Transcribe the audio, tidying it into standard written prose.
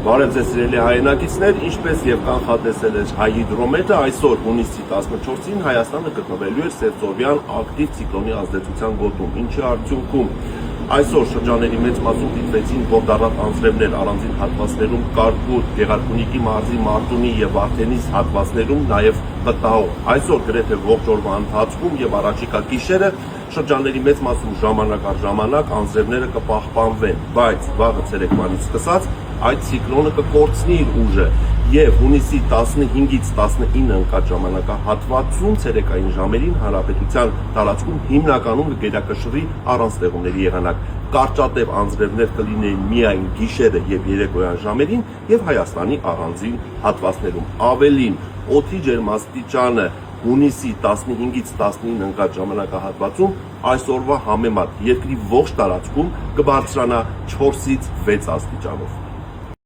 Բարև ձեզ սիրելի հայրենակիցներ, ինչպես եւ կանխատեսել էր Հայհիդրոմետրը, այսօր հունիսի 14-ին Հայաստանը գտնվելու էր Սևծովյան ակտիվ ցիկլոնի ազդեցության գոտում, ինչի արդյունքում այսօր շրջանների մեծ մասում դիտվեցին որդառատ անձրևներ, առանձին հատվածներում Կարկուտ, Գեղարքունիքի մարզի Մարտունի եւ Վարդենիս հատվածներում նաեւ Պտահող։ Այսօր գրեթե ողջ օրվա ընթացքում եւ առաջիկա գիշերը շրջանների մեծ մասում ժամանակ առ ժամանակ անձրևները կպահպանվեն, բայց վաղը ցերեկվանից սկսած այդ ցիկլոնը կկորցնի իր ուժը եւ հունիսի 15-ից 19 ընկած ժամանակահատվածում ցերեկային ժամերին հանրապետության տարածքում հիմնականում կգերակշռի առանց ստեղումների եղանակ։ Կարճատև անձրևներ կլինեին միայն գիշերը եւ երեկոյան ժամերին եւ Հայաստանի առանձին հատվածներում։ Ավելին, օդի ջերմաստիճանը հունիսի 15-ից 19 ընկած ժամանակահատվածում այսօրվա համեմատ երկրի ողջ տարածքում կբարձրանա 4-ից 6 աստիճանով։